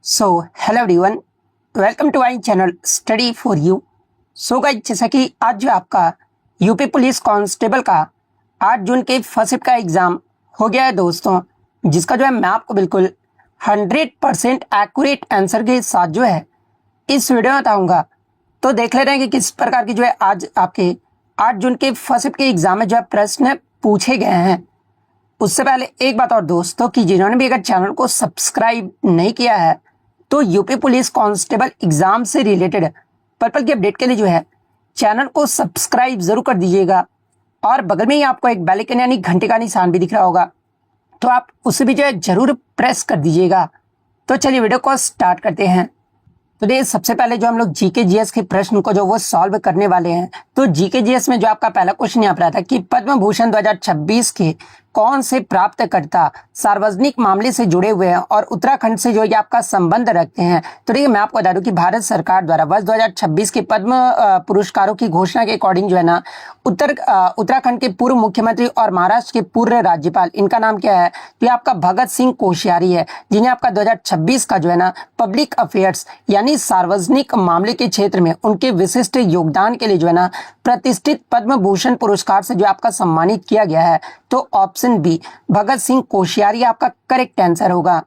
Hello everyone, welcome to our channel study for you. Guys, जैसा कि आज जो आपका यूपी पुलिस कांस्टेबल का 8 जून के फर्स्ट शिफ्ट का एग्ज़ाम हो गया है दोस्तों, जिसका जो है मैं आपको बिल्कुल 100% एक्यूरेट आंसर के साथ जो है इस वीडियो में बताऊंगा। तो देख ले रहे हैं कि किस प्रकार की जो है आज आपके 8 जून के फर्स्ट शिफ्ट के एग्ज़ाम में जो है प्रश्न पूछे गए हैं। उससे पहले एक बात और दोस्तों, कि जिन्होंने भी अगर चैनल को सब्सक्राइब नहीं किया है तो यूपी पुलिस कांस्टेबल एग्जाम से रिलेटेड पर्पल की अपडेट के लिए जो है चैनल को सब्सक्राइब जरूर कर दीजिएगा। और बगल में ही आपको एक बेल आइकन यानी घंटे का निशान भी दिख रहा होगा, तो आप उसे भी जो है जरूर प्रेस कर दीजिएगा। तो चलिए वीडियो को स्टार्ट करते हैं। तो देखिए, सबसे पहले जो हम लोग जीके जीएस के प्रश्न को जो वो सॉल्व करने वाले हैं। तो जीके जीएस में जो आपका पहला क्वेश्चन यहाँ पर आता है कि पद्म भूषण 2026 के कौन से प्राप्तकर्ता सार्वजनिक मामले से जुड़े हुए हैं और उत्तराखंड से जो ये आपका संबंध रखते हैं। तो देखिए, मैं आपको बता दूं कि भारत सरकार द्वारा वर्ष 2026 के पद्म पुरस्कारों की घोषणा के अकॉर्डिंग जो है ना उत्तराखंड के पूर्व मुख्यमंत्री और महाराष्ट्र के पूर्व राज्यपाल, इनका नाम क्या है? तो ये आपका भगत सिंह कोश्यारी है, जिन्हें आपका 2026 का जो है ना पब्लिक अफेयर्स यानी सार्वजनिक मामले के क्षेत्र में उनके विशिष्ट योगदान के लिए जो है ना प्रतिष्ठित पद्म भूषण पुरस्कार से जो आपका सम्मानित किया गया है। तो ऑप्शन बी भगत सिंह कोश्यारी आपका करेक्ट आंसर होगा।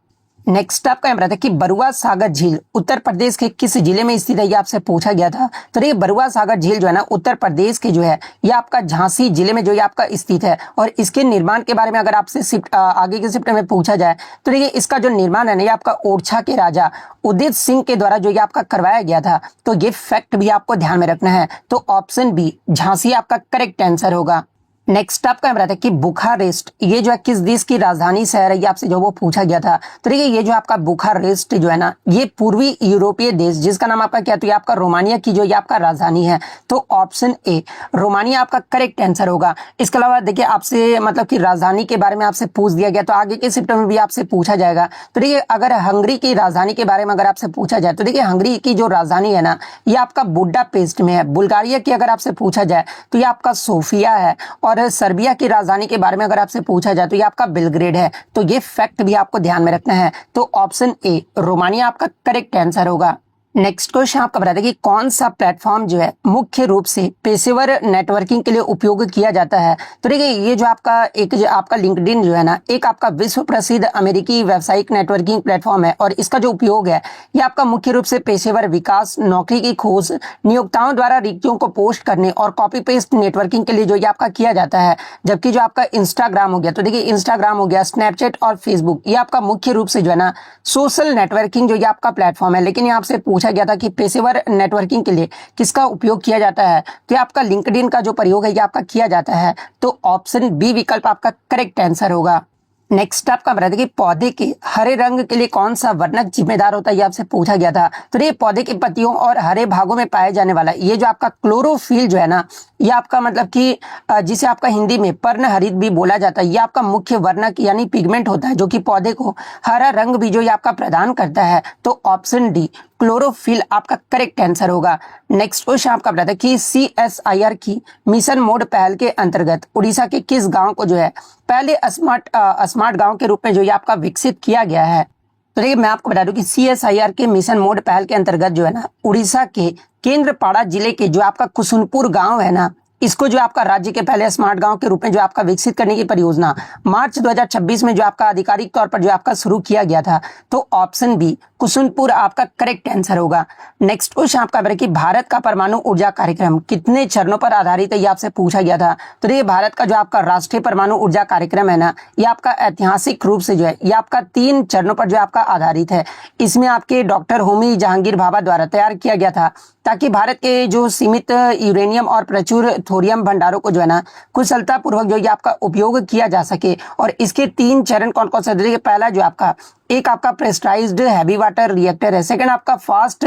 नेक्स्ट आपका यहाँ रहता है कि बरुआ सागर झील उत्तर प्रदेश के किस जिले में स्थित है, ये आपसे पूछा गया था। तो ये बरुआ सागर झील जो है ना उत्तर प्रदेश के जो है ये आपका झांसी जिले में जो ये आपका स्थित है। और इसके निर्माण के बारे में अगर आपसे आगे के शिफ्ट में पूछा जाए तो देखिए, इसका जो निर्माण है ना ये आपका ओरछा के राजा उदित सिंह के द्वारा जो ये आपका करवाया गया था। तो ये फैक्ट भी आपको ध्यान में रखना है। तो ऑप्शन बी झांसी आपका करेक्ट आंसर होगा। नेक्स्ट आपका रहता है कि बुखारेस्ट ये जो है किस देश की राजधानी शहर है, ये आपसे जो वो पूछा गया था। तो देखिए, ये जो आपका बुखारेस्ट जो है ना ये पूर्वी यूरोपीय देश जिसका नाम आपका क्या, तो ये आपका रोमानिया की जो ये आपका राजधानी है। तो ऑप्शन ए रोमानिया आपका करेक्ट आंसर होगा। इसके अलावा देखिए, आपसे मतलब कि राजधानी के बारे में आपसे पूछ दिया गया, तो आगे के शिफ्ट में भी आपसे पूछा जाएगा। तो देखिए, अगर हंगरी की राजधानी के बारे में अगर आपसे पूछा जाए तो देखिए, हंगरी की जो राजधानी है ना ये आपका बुडापेस्ट में है। बुल्गारिया की अगर आपसे पूछा जाए तो ये आपका सोफिया है। और सर्बिया की राजधानी के बारे में अगर आपसे पूछा जाए तो ये आपका बेलग्रेड है। तो ये फैक्ट भी आपको ध्यान में रखना है। तो ऑप्शन ए रोमानिया आपका करेक्ट आंसर होगा। नेक्स्ट क्वेश्चन आपका बता दें कि कौन सा प्लेटफॉर्म जो है मुख्य रूप से पेशेवर नेटवर्किंग के लिए उपयोग किया जाता है। तो देखिए, ये जो आपका लिंक्डइन जो है ना एक आपका विश्व प्रसिद्ध अमेरिकी व्यावसायिक नेटवर्किंग प्लेटफॉर्म है। और इसका जो उपयोग है ये आपका मुख्य रूप से पेशेवर विकास, नौकरी की खोज, नियोक्ताओं द्वारा रिक्तियों को पोस्ट करने और कॉपी पेस्ट नेटवर्किंग के लिए जो ये आपका किया जाता है। जबकि जो आपका इंस्टाग्राम हो गया, तो देखिए इंस्टाग्राम हो गया, स्नैपचैट और फेसबुक, ये आपका मुख्य रूप से जो है ना सोशल नेटवर्किंग जो ये आपका प्लेटफॉर्म है। लेकिन यहाँ आपसे पूछा गया था कि पेशेवर नेटवर्किंग के लिए किसका उपयोग किया जाता है, तो ये आपका लिंक्डइन का जो प्रयोग है ये आपका किया जाता है। तो ऑप्शन बी विकल्प आपका करेक्ट आंसर होगा। नेक्स्ट आपका बता दें कि पौधे के हरे रंग के लिए कौन सा वर्णक जिम्मेदार होता है, ये आपसे पूछा गया था। तो ये पौधे के पत्तियों और हरे भागों में पाए जाने वाला ये जो आपका क्लोरोफिल जो है ना ये आपका मतलब कि जिसे आपका हिंदी में पर्णहरित भी बोला जाता है, ये आपका मुख्य वर्णक यानी पिगमेंट होता है जो कि पौधे को हरा रंग भी जो ये आपका प्रदान करता है। तो ऑप्शन डी क्लोरोफिल आपका करेक्ट आंसर होगा। नेक्स्ट क्वेश्चन आपका बताता है कि CSIR की मिशन मोड पहल के अंतर्गत उड़ीसा के किस गांव को जो है पहले स्मार्ट गांव के रूप में जो ये आपका विकसित किया गया है। तो देखिए, मैं आपको बता दूं कि CSIR के मिशन मोड पहल के अंतर्गत जो है ना उड़ीसा के केंद्रपाड़ा जिले के जो आपका कुसुनपुर गांव है ना इसको जो आपका राज्य के पहले स्मार्ट गांव के रूप में जो आपका विकसित करने की परियोजना मार्च 2026 में जो आपका आधिकारिक तौर पर जो आपका शुरू किया गया था। तो ऑप्शन बी कुसुनपुर आपका करेक्ट आंसर होगा। नेक्स्ट क्वेश्चन आपका है कि भारत का परमाणु ऊर्जा कार्यक्रम कितने चरणों पर आधारित है, ये आपसे पूछा गया था। तो ये भारत का जो आपका राष्ट्रीय परमाणु ऊर्जा कार्यक्रम है ना ये आपका ऐतिहासिक रूप से जो है ये आपका 3 चरणों पर जो आपका आधारित है। इसमें आपके डॉक्टर होमी जहांगीर भाभा द्वारा तैयार किया गया था ताकि भारत के जो सीमित यूरेनियम और प्रचुर थोरियम भंडारों को जो है ना कुशलता पूर्वक जो ये आपका उपयोग किया जा सके। और इसके 3 चरण कौन कौन से? देखिए, पहला जो आपका एक आपका प्रेशराइज्ड हैवी वाटर रिएक्टर है, सेकंड आपका फास्ट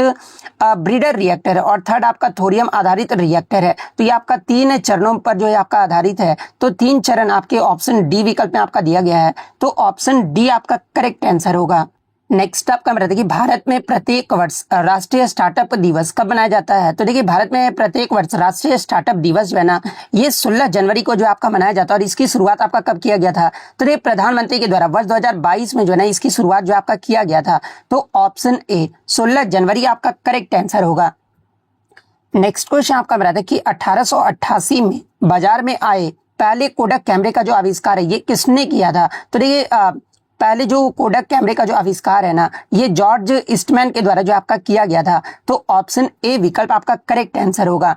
ब्रीडर रिएक्टर है और थर्ड आपका थोरियम आधारित रिएक्टर है। तो ये आपका 3 चरणों पर जो है आपका आधारित है। तो 3 चरण आपके ऑप्शन डी विकल्प में आपका दिया गया है। तो ऑप्शन डी आपका करेक्ट आंसर होगा। नेक्स्ट आपका रहता है कि भारत में प्रत्येक वर्ष राष्ट्रीय स्टार्टअप दिवस कब मनाया जाता है। तो देखिए भारत में प्रत्येक वर्ष राष्ट्रीय स्टार्टअप दिवस जो है ना ये 16 जनवरी को जो आपका मनाया जाता है। और इसकी शुरुआत आपका कब किया गया था, तो ये प्रधानमंत्री के द्वारा वर्ष 2022 में जो है ना इसकी शुरुआत जो आपका किया गया था। तो ऑप्शन ए 16 जनवरी आपका करेक्ट आंसर होगा। नेक्स्ट क्वेश्चन आपका रहता है कि 1888 में बाजार में आए पहले कोडक कैमरे का जो आविष्कार है ये किसने किया था। तो देखिए पहले जो कोडक कैमरे का जो आविष्कार है ना ये जॉर्ज ईस्टमैन के द्वारा जो आपका किया गया था। तो ऑप्शन ए विकल्प आपका करेक्ट आंसर होगा।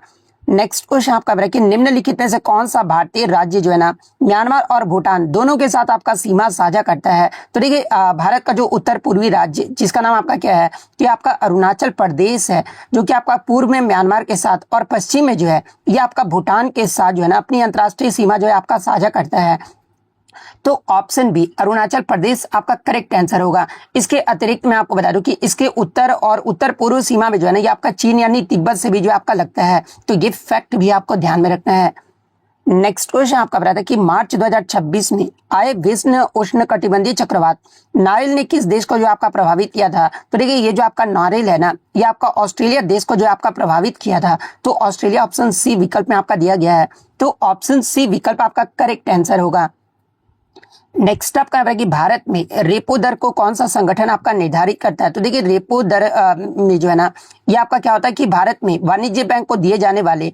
नेक्स्ट क्वेश्चन आपका है कि निम्नलिखित में से कौन सा भारतीय राज्य जो है ना म्यांमार और भूटान दोनों के साथ आपका सीमा साझा करता है। तो देखिए भारत का जो उत्तर पूर्वी राज्य जिसका नाम आपका क्या है, तो ये आपका अरुणाचल प्रदेश है, जो कि आपका पूर्व में म्यांमार के साथ और पश्चिम में जो है ये आपका भूटान के साथ जो है ना अपनी अंतर्राष्ट्रीय सीमा जो है आपका साझा करता है। तो ऑप्शन बी अरुणाचल प्रदेश आपका करेक्ट आंसर होगा। इसके अतिरिक्त मैं आपको बता दूं कि इसके उत्तर और उत्तर पूर्व सीमा में जो है ना ये आपका चीन यानी तिब्बत से भी जो आपका लगता है। तो ये फैक्ट भी आपको ध्यान में रखना है। नेक्स्ट क्वेश्चन आपका बताता है कि मार्च 2026 में आए भीषण उष्णकटिबंधीय चक्रवात नारिल ने किस देश को जो आपका प्रभावित किया था। तो देखिए ये जो आपका नारिल है ना ये आपका ऑस्ट्रेलिया देश को जो आपका प्रभावित किया था। तो ऑस्ट्रेलिया ऑप्शन सी विकल्प में आपका दिया गया है। तो ऑप्शन सी विकल्प आपका करेक्ट आंसर होगा। नेक्स्ट आपका है कि भारत में रेपो दर को कौन सा संगठन आपका निर्धारित करता है। तो देखिए रेपो दर में जो है ना ये आपका क्या होता है कि भारत में वाणिज्य बैंक को दिए जाने वाले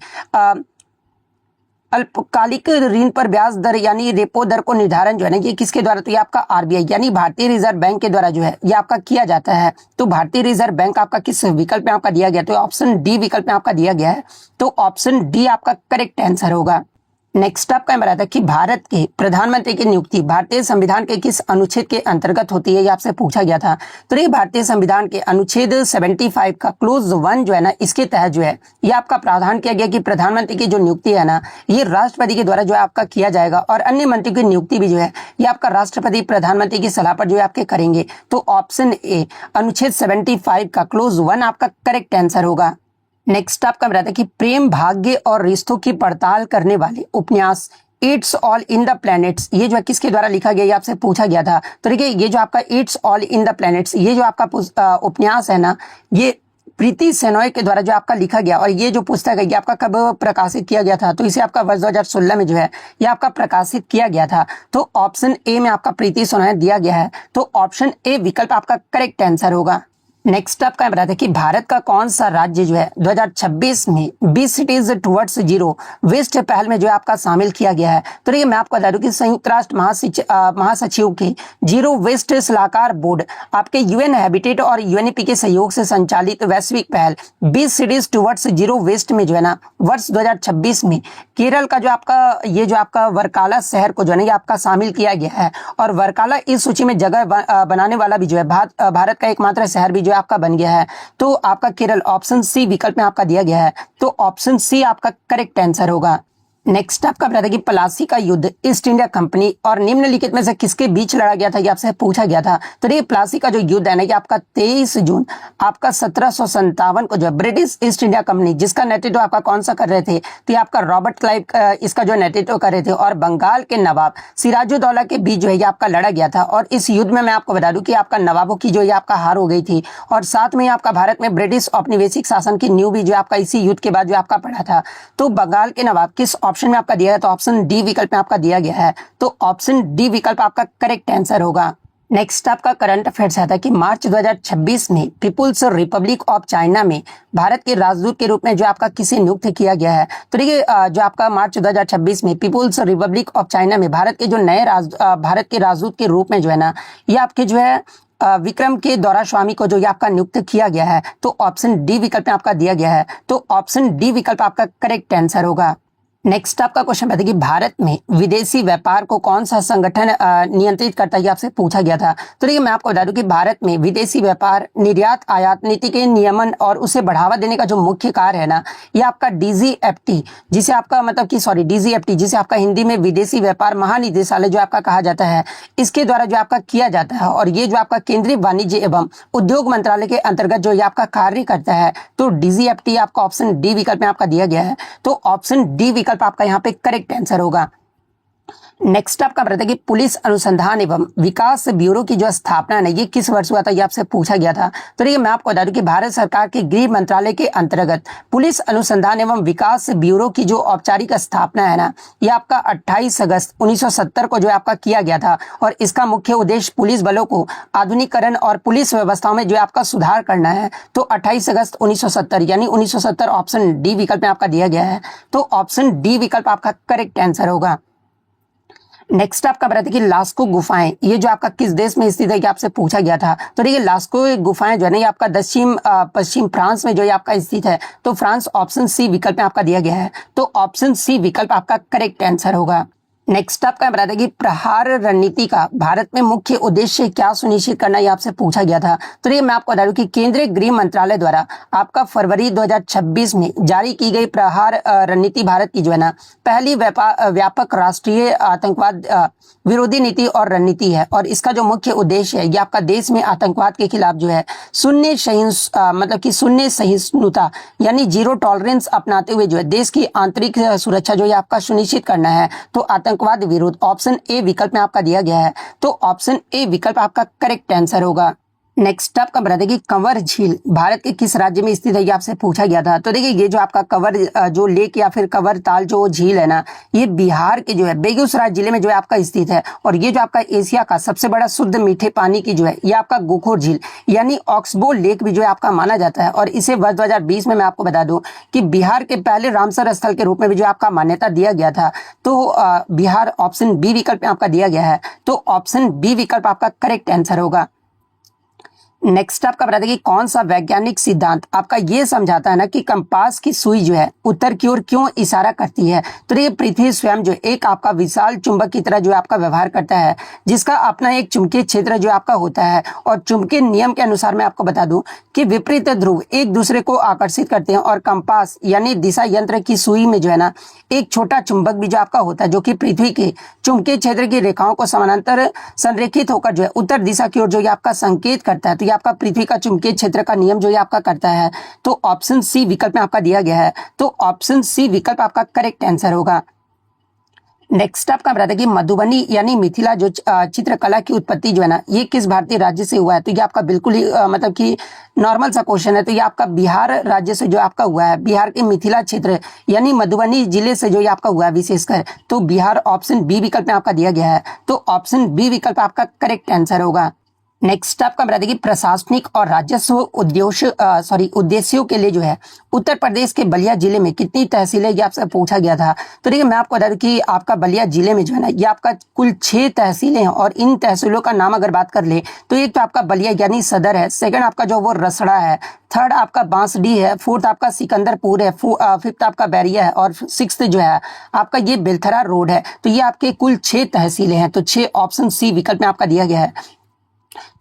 अल्पकालिक ऋण पर ब्याज दर यानी रेपो दर को निर्धारण जो है ना ये किसके द्वारा, तो ये आपका आरबीआई यानी भारतीय रिजर्व बैंक के द्वारा जो है ये आपका किया जाता है। तो भारतीय रिजर्व बैंक आपका किस विकल्प में आपका दिया गया, तो ऑप्शन डी विकल्प में आपका दिया गया है। तो ऑप्शन डी आपका करेक्ट आंसर होगा। नेक्स्ट आपका बताया था कि भारत के प्रधानमंत्री की नियुक्ति भारतीय संविधान के किस अनुच्छेद के अंतर्गत होती है, ये आपसे पूछा गया था। तो ये भारतीय संविधान के अनुच्छेद 75 का क्लोज 1 जो है ना इसके तहत जो है ये आपका प्रावधान किया गया कि प्रधानमंत्री की जो नियुक्ति है ना ये राष्ट्रपति के द्वारा जो है आपका किया जाएगा और अन्य मंत्री की नियुक्ति भी जो है ये आपका राष्ट्रपति प्रधानमंत्री की सलाह पर जो है आपके करेंगे। तो ऑप्शन ए अनुच्छेद 75 का क्लोज 1 आपका करेक्ट आंसर होगा। नेक्स्ट आपका बताता है कि प्रेम भाग्य और रिश्तों की पड़ताल करने वाले उपन्यास it's all in the planets ये जो है किसके द्वारा लिखा गया ये आपसे पूछा गया था। तो देखिए ये जो आपका it's all in the planets ये जो आपका उपन्यास है ना ये प्रीति सेनॉय के द्वारा जो आपका लिखा गया और ये जो पुस्तक है ये आपका कब प्रकाशित किया गया था, तो इसे आपका वर्ष 2016 में जो है ये आपका प्रकाशित किया गया था। तो ऑप्शन ए में आपका प्रीति सेनॉय दिया गया है। तो ऑप्शन ए विकल्प आपका करेक्ट आंसर होगा। नेक्स्ट आपका बताते हैं कि भारत का कौन सा राज्य जो है 2026 में 20 सिटीज टुवर्ड्स जीरो वेस्ट पहल में जो है आपका शामिल किया गया है। तो देखिए मैं आपको बता दूं कि संयुक्त राष्ट्र महासचिव के जीरो वेस्ट सलाहकार बोर्ड आपके यूएन हैबिटेट और यूएनईपी के सहयोग से संचालित वैश्विक पहल 20 सिटीज टुवर्ड्स जीरो वेस्ट में जो है ना वर्ष 2026 में केरल का जो आपका ये जो आपका वर्काला शहर को जो है ना ये आपका शामिल किया गया है। और वर्काला इस सूची में जगह बनाने वाला भी जो है भारत का एकमात्र शहर भी जो आपका बन गया है। तो आपका केरल ऑप्शन सी विकल्प में आपका दिया गया है। तो ऑप्शन सी आपका करेक्ट आंसर होगा। नेक्स्ट आपका बताया था कि प्लासी का युद्ध ईस्ट इंडिया कंपनी और निम्नलिखित में से किसके बीच लड़ा गया था, ये आपसे पूछा गया था। तो ये प्लासी का जो युद्ध है ना कि आपका 23 जून आपका 1757 को जो ब्रिटिश ईस्ट इंडिया कंपनी जिसका नेतृत्व आपका कौन सा कर रहे थे, तो ये आपका रॉबर्ट क्लाइव इसका जो नेतृत्व कर रहे थे और बंगाल के नवाब सिराजुद्दौला के बीच जो है ये आपका लड़ा गया था। और इस युद्ध में मैं आपको बता दूं कि आपका नवाबों की जो है आपका हार हो गई थी और साथ में आपका भारत में ब्रिटिश औपनिवेशिक शासन की नींव भी जो आपका इसी युद्ध के बाद जो आपका पड़ा था। तो बंगाल के नवाब किस ऑप्शन में आपका दिया है, तो ऑप्शन डी विकल्प में आपका दिया गया है। तो ऑप्शन डी विकल्प आपका करेक्ट आंसर होगा। नेक्स्ट आपका करंट अफेयर्स आता है कि मार्च 2026 में पीपुल्स रिपब्लिक ऑफ चाइना में भारत के राजदूत के रूप में जो आपका किसे नियुक्त किया गया है। तो देखिए जो आपका मार्च 2026 में पीपुल्स रिपब्लिक ऑफ चाइना में भारत के जो नए भारत के राजदूत के रूप में जो है ना ये आपके जो है विक्रम के दौरास्वामी को जो ये आपका नियुक्त किया गया है। तो ऑप्शन डी विकल्प में आपका दिया गया है। तो ऑप्शन डी विकल्प आपका करेक्ट आंसर होगा। नेक्स्ट आपका क्वेश्चन बताइए कि भारत में विदेशी व्यापार को कौन सा संगठन नियंत्रित करता है, ये आपसे पूछा गया था। तो देखिए मैं आपको बता दूं कि भारत में विदेशी व्यापार निर्यात आयात नीति के नियमन और उसे बढ़ावा देने का जो मुख्य कार्य है ना ये आपका डीजीएफटी जिसे आपका डीजीएफटी जिसे आपका हिंदी में विदेशी व्यापार महानिदेशालय जो आपका कहा जाता है इसके द्वारा जो आपका किया जाता है। और ये जो आपका केंद्रीय वाणिज्य एवं उद्योग मंत्रालय के अंतर्गत जो ये आपका कार्य करता है। तो डीजीएफटी आपका ऑप्शन डी विकल्प में आपका दिया गया है। तो ऑप्शन डी विकल्प आपका यहाँ पे करेक्ट आंसर होगा। नेक्स्ट आपका बताता है कि पुलिस अनुसंधान एवं विकास ब्यूरो की जो स्थापना है ये किस वर्ष हुआ था, ये आपसे पूछा गया था। तो देखिए मैं आपको बता दूं कि भारत सरकार के गृह मंत्रालय के अंतर्गत पुलिस अनुसंधान एवं विकास ब्यूरो की जो औपचारिक स्थापना है ना, ये आपका 28 अगस्त 1970 को जो आपका किया गया था। और इसका मुख्य उद्देश्य पुलिस बलों को आधुनिकीकरण और पुलिस व्यवस्थाओं में जो आपका सुधार करना है। तो 28 अगस्त 1970 यानी 1970 ऑप्शन डी विकल्प में आपका दिया गया है। तो ऑप्शन डी विकल्प आपका करेक्ट आंसर होगा। नेक्स्ट आपका बताते कि लास्को गुफाएं ये जो आपका किस देश में स्थित है, ये आपसे पूछा गया था। तो देखिए लास्को गुफाएं जो है ना, ये आपका दक्षिण पश्चिम फ्रांस में जो है आपका स्थित है। तो फ्रांस ऑप्शन सी विकल्प में आपका दिया गया है। तो ऑप्शन सी विकल्प आपका करेक्ट आंसर होगा। नेक्स्ट आपका बताते कि प्रहार रणनीति का भारत में मुख्य उद्देश्य क्या सुनिश्चित करना, ये आपसे पूछा गया था। तो ये मैं आपको बता दूं कि केंद्रीय गृह मंत्रालय द्वारा आपका फरवरी 2026 में जारी की गई प्रहार रणनीति भारत की जो है ना पहली व्यापक राष्ट्रीय आतंकवाद विरोधी नीति और रणनीति है। और इसका जो मुख्य उद्देश्य है ये आपका देश में आतंकवाद के खिलाफ जो है शून्य सहिष्णुता यानी जीरो टॉलरेंस अपनाते हुए जो है देश की आंतरिक सुरक्षा जो है आपका सुनिश्चित करना है। तो आतंकवाद विरोध ऑप्शन ए विकल्प में आपका दिया गया है। तो ऑप्शन ए विकल्प आपका करेक्ट आंसर होगा। नेक्स्ट आपका बता दें कि कंवर झील भारत के किस राज्य में स्थित है, ये आपसे पूछा गया था। तो देखिए ये जो आपका कंवर जो लेक या फिर कंवर ताल जो झील है ना, ये बिहार के जो है बेगूसराय जिले में जो है आपका स्थित है। और ये जो आपका एशिया का सबसे बड़ा शुद्ध मीठे पानी की जो है ये आपका गोखोर झील यानी ऑक्सबो लेक भी जो है आपका माना जाता है। और इसे वर्ष 2020 में मैं आपको बता दूं कि बिहार के पहले रामसर स्थल के रूप में भी जो आपका मान्यता दिया गया था। तो बिहार ऑप्शन बी विकल्प में आपका दिया गया है। तो ऑप्शन बी विकल्प आपका करेक्ट आंसर होगा। नेक्स्ट आपका बता दें कि कौन सा वैज्ञानिक सिद्धांत आपका ये समझाता है ना कि कंपास की सुई जो है उत्तर की ओर क्यों इशारा करती है। तो ये पृथ्वी स्वयं जो एक आपका विशाल चुंबक की तरह जो आपका व्यवहार करता है, जिसका अपना एक चुंबकीय क्षेत्र जो आपका होता है। और चुंबकीय नियम के अनुसार मैं आपको बता दूं कि विपरीत ध्रुव एक दूसरे को आकर्षित करते हैं। और कंपास यानी दिशा यंत्र की सुई में जो है ना एक छोटा चुंबक भी जो आपका होता है, जो कि पृथ्वी के चुंबकीय क्षेत्र की रेखाओं को समानांतर संरेखित होकर जो है उत्तर दिशा की ओर जो आपका संकेत करता है। तो ये आपका पृथ्वी का चुंबकीय क्षेत्र का नियम जो ये आपका करता है। तो ऑप्शन सी विकल्प में आपका दिया गया है। तो ऑप्शन सी विकल्प आपका करेक्ट आंसर होगा। नेक्स्ट आपका बताते हैं कि मधुबनी यानी मिथिला जो चित्रकला की उत्पत्ति जो है ना ये किस भारतीय राज्य से हुआ है। तो ये आपका बिल्कुल ही मतलब कि नॉर्मल सा क्वेश्चन है। तो ये आपका बिहार राज्य से जो आपका हुआ है, बिहार के मिथिला क्षेत्र यानी मधुबनी जिले से जो ये आपका हुआ है विशेषकर। तो बिहार ऑप्शन बी विकल्प में आपका दिया गया है। तो ऑप्शन बी विकल्प आपका करेक्ट आंसर होगा। नेक्स्ट आपका बता दें कि प्रशासनिक और राजस्व उद्देश्यों के लिए जो है उत्तर प्रदेश के बलिया जिले में कितनी तहसीलें, ये आपसे पूछा गया था। तो देखिए मैं आपको बता दूं कि आपका बलिया जिले में जो है ना ये आपका कुल 6 तहसीलें हैं। और इन तहसीलों का नाम अगर बात कर ले तो एक तो आपका बलिया यानी सदर है, सेकंड आपका जो वो रसड़ा है, थर्ड आपका बांसडी है, फोर्थ आपका सिकंदरपुर है, फिफ्थ आपका बैरिया है और सिक्स्थ जो है आपका ये बेलथरा रोड है। तो ये आपके कुल 6 तहसीलें हैं। तो 6 ऑप्शन सी विकल्प में आपका दिया गया है।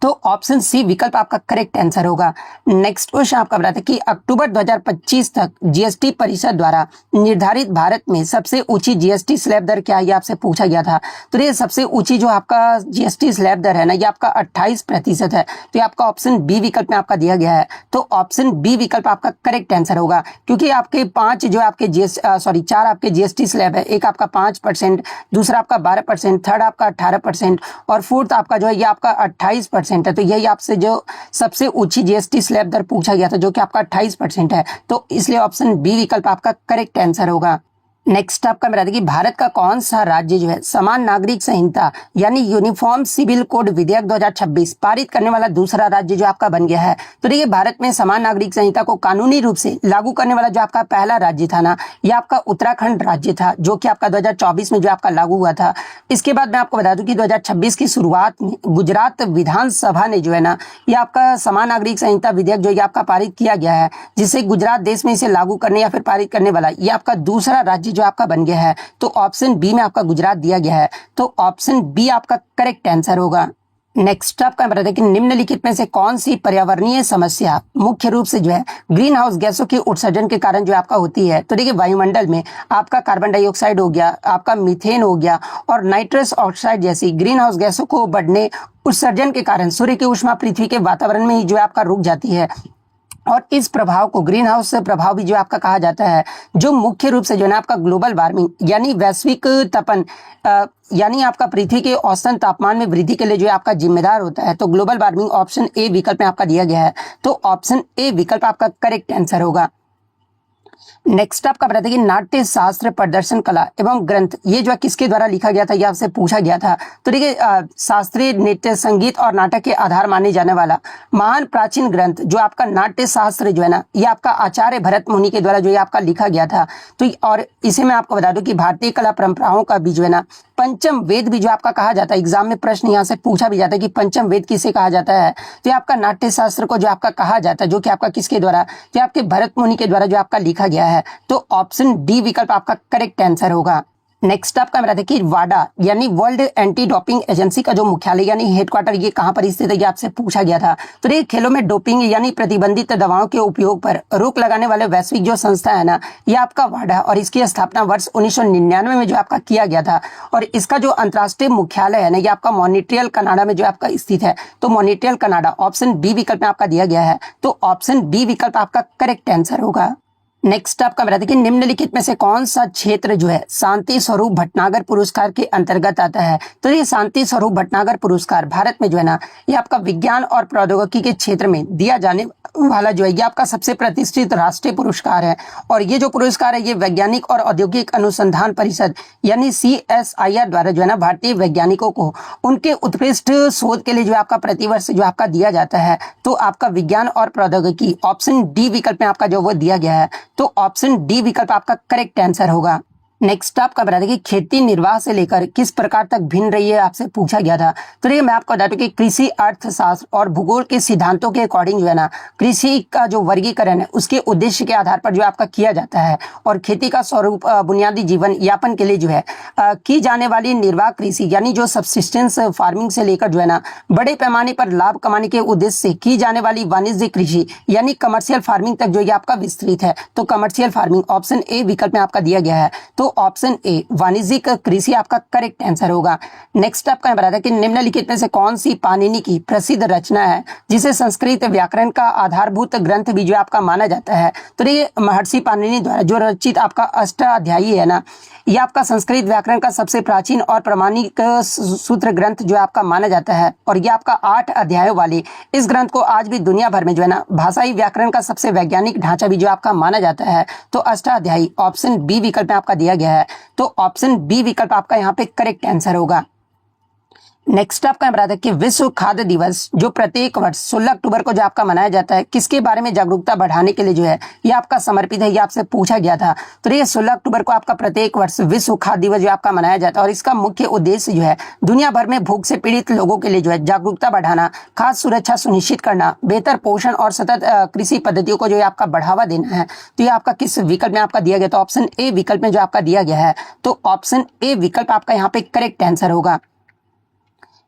तो ऑप्शन सी विकल्प आपका करेक्ट आंसर होगा। नेक्स्ट क्वेश्चन आपका बताते हैं कि अक्टूबर 2025 तक जीएसटी परिषद द्वारा निर्धारित भारत में सबसे ऊंची जीएसटी स्लैब दर क्या है, ये आपसे पूछा गया था। तो ये सबसे ऊंची जो आपका जीएसटी स्लैब दर है ना ये आपका 28% है। तो ये आपका ऑप्शन बी विकल्प में आपका दिया गया है। तो ऑप्शन बी विकल्प आपका करेक्ट आंसर होगा, क्योंकि आपके 5 जो आपके 4 आपके जीएसटी स्लैब है। एक आपका 5%, दूसरा आपका 12%, थर्ड आपका 18% और फोर्थ आपका जो है ये आपका 28% है। तो यही आपसे जो सबसे ऊंची जीएसटी स्लैब दर पूछा गया था जो कि आपका 28% है। तो इसलिए ऑप्शन बी विकल्प आपका करेक्ट आंसर होगा। नेक्स्ट आपका बता दें कि भारत का कौन सा राज्य जो है समान नागरिक संहिता यानी यूनिफॉर्म सिविल कोड विधेयक 2026 पारित करने वाला दूसरा राज्य जो आपका बन गया है। तो देखिए भारत में समान नागरिक संहिता को कानूनी रूप से लागू करने वाला जो आपका पहला राज्य था ना यह आपका उत्तराखंड राज्य था, जो कि आपका 2024 में जो आपका लागू हुआ था। इसके बाद मैं आपको बता दूं कि 2026 की शुरुआत में गुजरात विधानसभा ने जो है ना यह आपका समान नागरिक संहिता विधेयक जो आपका पारित किया गया है, जिससे गुजरात देश में इसे लागू करने या फिर पारित करने वाला यह आपका दूसरा राज्य जो आपका बन गया है। तो ऑप्शन बी में आपका गुजरात दिया गया है। तो ऑप्शन बी आपका करेक्ट आंसर होगा। नेक्स्ट आपका बता दें कि निम्नलिखित में से कौन सी पर्यावरणीय समस्या मुख्य रूप से जो है ग्रीन हाउस गैसों के उत्सर्जन के कारण जो आपका होती है। तो देखिए वायुमंडल में आपका कार्बन डाइऑक्साइड हो गया, आपका मीथेन हो गया और नाइट्रस ऑक्साइड जैसी ग्रीन हाउस गैसों को बढ़ने उत्सर्जन के कारण सूर्य की ऊष्मा पृथ्वी के वातावरण में ही जो आपका रुक जाती है। और इस प्रभाव को ग्रीन हाउस प्रभाव भी जो आपका कहा जाता है, जो मुख्य रूप से जो है ना आपका ग्लोबल वार्मिंग यानी वैश्विक तपन यानी आपका पृथ्वी के औसतन तापमान में वृद्धि के लिए जो आपका जिम्मेदार होता है। तो ग्लोबल वार्मिंग ऑप्शन ए विकल्प में आपका दिया गया है, तो ऑप्शन ए विकल्प आपका करेक्ट आंसर होगा। नेक्स्ट आपका बताते कि नाट्य शास्त्र प्रदर्शन कला एवं ग्रंथ ये जो है किसके द्वारा लिखा गया था, ये आपसे पूछा गया था। तो देखिए शास्त्रीय नृत्य संगीत और नाटक के आधार माने जाने वाला महान प्राचीन ग्रंथ जो आपका नाट्य शास्त्र जो है ना, ये आपका आचार्य भरत मुनि के द्वारा जो ये आपका लिखा गया था। तो और इसे मैं आपको बता दूं कि भारतीय कला परंपराओं का भी जो है ना पंचम वेद भी जो आपका कहा जाता है। एग्जाम में प्रश्न यहाँ से पूछा भी जाता है कि पंचम वेद किसे कहा जाता है, तो ये आपका नाट्य शास्त्र को जो आपका कहा जाता है, जो कि आपका किसके द्वारा, तो आपके भरत मुनि के द्वारा जो आपका लिखा गया है। तो ऑप्शन डी विकल्प आपका करेक्ट आंसर होगा। नेक्स्ट आपका बताते कि वाडा यानी वर्ल्ड एंटी डोपिंग एजेंसी का जो मुख्यालय यानी हेडक्वार्टर ये कहां पर स्थित है, ये आपसे पूछा गया था। तो ये खेलों में डोपिंग यानी प्रतिबंधित दवाओं के उपयोग पर रोक लगाने वाले वैश्विक जो संस्था है ना, ये आपका वाडा, और इसकी स्थापना वर्ष 1999 में जो आपका किया गया था। और इसका जो अंतर्राष्ट्रीय मुख्यालय है ना, ये आपका मॉन्ट्रियल कनाडा में जो आपका स्थित है। तो मॉन्ट्रियल कनाडा ऑप्शन बी विकल्प में आपका दिया गया है, तो ऑप्शन बी विकल्प आपका करेक्ट आंसर होगा। नेक्स्ट आपका बताते कि निम्नलिखित में से कौन सा क्षेत्र जो है शांति स्वरूप भटनागर पुरस्कार के अंतर्गत आता है। तो ये शांति स्वरूप भटनागर पुरस्कार भारत में जो है ना, ये आपका विज्ञान और प्रौद्योगिकी के क्षेत्र में दिया जाने वाला जो है ये आपका सबसे प्रतिष्ठित राष्ट्रीय पुरस्कार है। और ये जो पुरस्कार है ये वैज्ञानिक और औद्योगिक अनुसंधान परिषद यानी CSIR द्वारा जो है ना भारतीय वैज्ञानिकों को उनके उत्कृष्ट शोध के लिए जो आपका प्रतिवर्ष जो आपका दिया जाता है। तो आपका विज्ञान और प्रौद्योगिकी ऑप्शन डी विकल्प में आपका जो वो दिया गया है, तो ऑप्शन डी विकल्प आपका करेक्ट आंसर होगा। नेक्स्ट आपका बता दें कि खेती निर्वाह से लेकर किस प्रकार तक भिन्न रही है, आपसे पूछा गया था। तो ये मैं आपको बता दूं कि कृषि अर्थशास्त्र और भूगोल के सिद्धांतों के अकॉर्डिंग जो है ना कृषि का जो वर्गीकरण है उसके उद्देश्य के आधार पर जो आपका किया जाता है। और खेती का स्वरूप बुनियादी जीवन यापन के लिए जो है की जाने वाली निर्वाह कृषि यानी जो सबसिस्टेंस फार्मिंग से लेकर जो है ना बड़े पैमाने पर लाभ कमाने के उद्देश्य से की जाने वाली वाणिज्यिक कृषि यानी कमर्शियल फार्मिंग तक जो ये आपका विस्तृत है। तो कमर्शियल फार्मिंग ऑप्शन ए विकल्प में आपका दिया गया है, तो ऑप्शन ए वाणिज्यिक कृषि आपका करेक्ट आंसर होगा। नेक्स्ट आपका बता दें कि निम्नलिखित में से कौन सी पाणिनि की प्रसिद्ध रचना है जिसे संस्कृत व्याकरण का आधारभूत ग्रंथ भी जो आपका माना जाता है। तो ये महर्षि पाणिनि द्वारा जो रचित आपका अष्टाध्यायी है ना, यह आपका संस्कृत व्याकरण का सबसे प्राचीन और प्रमाणिक सूत्र ग्रंथ जो आपका माना जाता है। और यह आपका 8 अध्यायों वाले इस ग्रंथ को आज भी दुनिया भर में जो है ना भाषाई व्याकरण का सबसे वैज्ञानिक ढांचा भी जो आपका माना जाता है। तो अष्टाध्यायी ऑप्शन बी विकल्प में आपका दिया गया है, तो ऑप्शन बी विकल्प आपका यहाँ पे करेक्ट आंसर होगा। नेक्स्ट आपका बता दें कि विश्व खाद्य दिवस जो प्रत्येक वर्ष 16 अक्टूबर को जो आपका मनाया जाता है किसके बारे में जागरूकता बढ़ाने के लिए जो है ये आपका समर्पित है, ये आपसे पूछा गया था। तो ये 16 अक्टूबर को आपका प्रत्येक वर्ष विश्व खाद्य दिवस जो आपका मनाया जाता है और इसका मुख्य उद्देश्य जो है दुनिया भर में भूख से पीड़ित लोगों के लिए जो है जागरूकता बढ़ाना, खाद्य सुरक्षा सुनिश्चित करना, बेहतर पोषण और सतत कृषि पद्धतियों को जो है आपका बढ़ावा देना है। तो ये आपका किस विकल्प में आपका दिया गया, तो ऑप्शन ए विकल्प में जो आपका दिया गया है, तो ऑप्शन ए विकल्प आपका यहाँ पे करेक्ट आंसर होगा।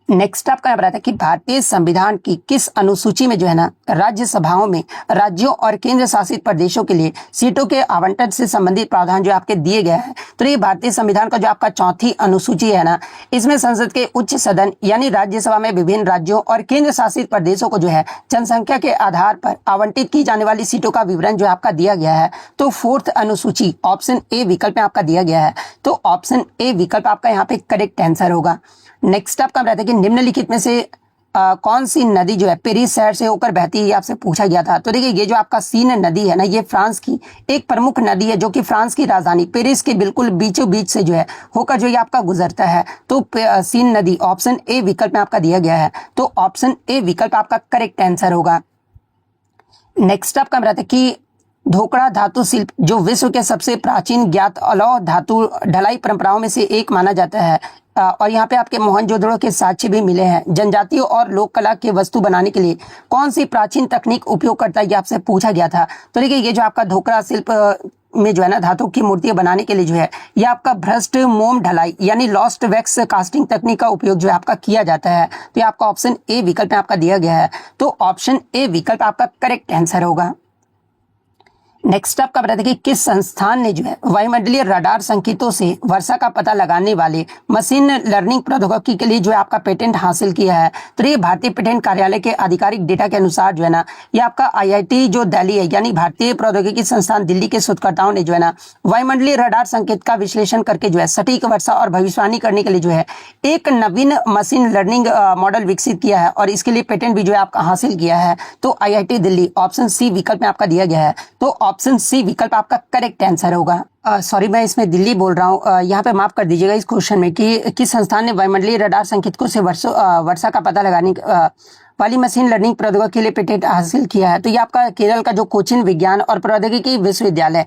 नेक्स्ट आपका बताता है कि भारतीय संविधान की किस अनुसूची में जो है ना राज्यसभाओं में राज्यों और केंद्र शासित प्रदेशों के लिए सीटों के आवंटन से संबंधित प्रावधान जो आपके दिए गए हैं। तो ये भारतीय संविधान का जो आपका चौथी अनुसूची है ना, इसमें संसद के उच्च सदन यानी राज्यसभा में विभिन्न राज्यों और केंद्र शासित प्रदेशों को जो है जनसंख्या के आधार पर आवंटित की जाने वाली सीटों का विवरण जो आपका दिया गया है। तो 4th अनुसूची ऑप्शन ए विकल्प में आपका दिया गया है, तो ऑप्शन ए विकल्प आपका यहाँ पे करेक्ट आंसर होगा। नेक्स्ट आपका बताते हैं कि निम्नलिखित में से कौन सी नदी जो है पेरिस शहर से होकर बहती है, ये आपसे पूछा गया था। तो देखिए ये जो आपका सीन नदी है ना, ये फ्रांस की एक प्रमुख नदी है जो कि फ्रांस की राजधानी पेरिस के बिल्कुल बीचों बीच से जो है होकर जो ये आपका गुजरता है। तो सीन नदी ऑप्शन ए विकल्प में आपका दिया गया है, तो ऑप्शन ए विकल्प आपका करेक्ट आंसर होगा। नेक्स्ट आपका बताते हैं कि ढोकड़ा धातु शिल्प जो विश्व के सबसे प्राचीन ज्ञात अलौह धातु ढलाई परंपराओं में से एक माना जाता है। और यहाँ पे आपके मोहनजोदड़ो के साक्ष्य भी मिले हैं। जनजातियों और लोक कला के वस्तु बनाने के लिए कौन सी प्राचीन तकनीक उपयोग करता है, ये आपसे पूछा गया था। तो देखिए ये जो आपका ढोकड़ा शिल्प में जो है ना धातु की मूर्तियां बनाने के लिए जो है ये आपका भ्रष्ट मोम ढलाई यानी लॉस्ट वैक्स कास्टिंग तकनीक का उपयोग जो है आपका किया जाता है। तो ये आपका ऑप्शन ए विकल्प में आपका दिया गया है, तो ऑप्शन ए विकल्प आपका करेक्ट आंसर होगा। नेक्स्ट आपका बता दें कि किस संस्थान ने जो है वायुमंडलीय रडार संकेतों से वर्षा का पता लगाने वाले मशीन लर्निंग प्रौद्योगिकी के लिए जो है आपका पेटेंट हासिल किया है। तो ये भारतीय पेटेंट कार्यालय के आधिकारिक डेटा के अनुसार जो है ना, ये आपका IIT जो दिल्ली है यानी भारतीय प्रौद्योगिकी संस्थान दिल्ली के शोधकर्ताओं ने जो है ना वायुमंडलीय रडार संकेत का विश्लेषण करके जो है सटीक वर्षा और भविष्यवाणी करने के लिए जो है एक नवीन मशीन लर्निंग मॉडल विकसित किया है और इसके लिए पेटेंट भी जो है आपका हासिल किया है। तो IIT दिल्ली ऑप्शन सी विकल्प में आपका दिया गया है। तो ऑप्शन सी विकल्प आपका करेक्ट आंसर होगा। सॉरी मैं इसमें दिल्ली बोल रहा हूँ, यहाँ पे माफ कर दीजिएगा इस क्वेश्चन में कि किस संस्थान ने वायुमंडलीय रडार संकेतकों से वर्षा का पता लगाने वाली मशीन लर्निंग प्रौद्योगिकी के लिए पेटेंट हासिल किया है। तो ये आपका केरल का जो कोचिन विज्ञान और प्रौद्योगिकी विश्वविद्यालय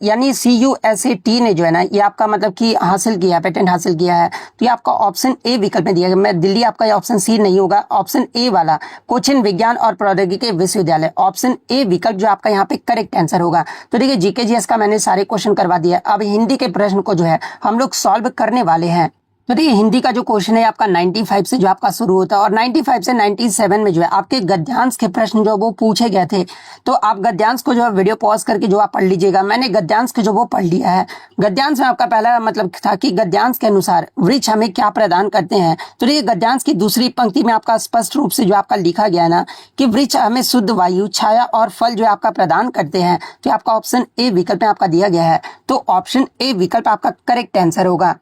यानी CUSAT ने जो है ना ये आपका मतलब कि हासिल किया, पेटेंट हासिल किया है। तो ये आपका ऑप्शन ए विकल्प में दिया गया। मैं दिल्ली आपका ऑप्शन सी नहीं होगा, ऑप्शन ए वाला कोचिन विज्ञान और प्रौद्योगिकी विश्वविद्यालय, ऑप्शन ए विकल्प जो आपका यहाँ पे करेक्ट आंसर होगा। तो देखिए GK/GS का मैंने सारे क्वेश्चन करवा दिया। अब हिंदी के प्रश्न को जो है हम लोग सॉल्व करने वाले हैं। तो देखिए हिंदी का जो क्वेश्चन है आपका 95 से जो आपका शुरू होता है और 95 से 97 में जो है आपके गद्यांश के प्रश्न जो वो पूछे गए थे। तो आप गद्यांश को जो है वीडियो पॉज करके जो आप पढ़ लीजिएगा। मैंने गद्यांश के जो वो पढ़ लिया है। गद्यांश में आपका पहला मतलब था कि गद्यांश के अनुसार वृक्ष हमें क्या प्रदान करते हैं। तो देखिए गद्यांश की दूसरी पंक्ति में आपका स्पष्ट रूप से जो आपका लिखा गया ना कि वृक्ष हमें शुद्ध वायु, छाया और फल जो आपका प्रदान करते हैं। तो आपका ऑप्शन ए विकल्प में आपका दिया गया है। तो ऑप्शन ए विकल्प आपका करेक्ट आंसर होगा।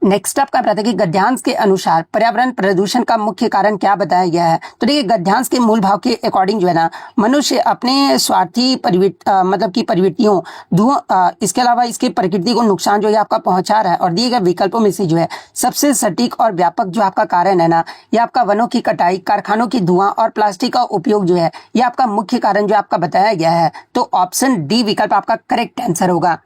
नेक्स्ट आपका बताते हैं कि गद्यांश के अनुसार पर्यावरण प्रदूषण का मुख्य कारण क्या बताया गया है। तो देखिए गद्यांश के मूल भाव के अकॉर्डिंग जो है ना मनुष्य अपने स्वार्थी मतलब की प्रवृत्तियों, धुआं, इसके अलावा इसके प्रकृति को नुकसान जो है आपका पहुंचा रहा है। और दिए गए विकल्पों में से जो है सबसे सटीक और व्यापक जो आपका कारण है ना ये आपका वनों की कटाई, कारखानों की धुआं और प्लास्टिक का उपयोग जो है ये आपका मुख्य कारण जो आपका बताया गया है। तो ऑप्शन डी विकल्प आपका करेक्ट आंसर होगा।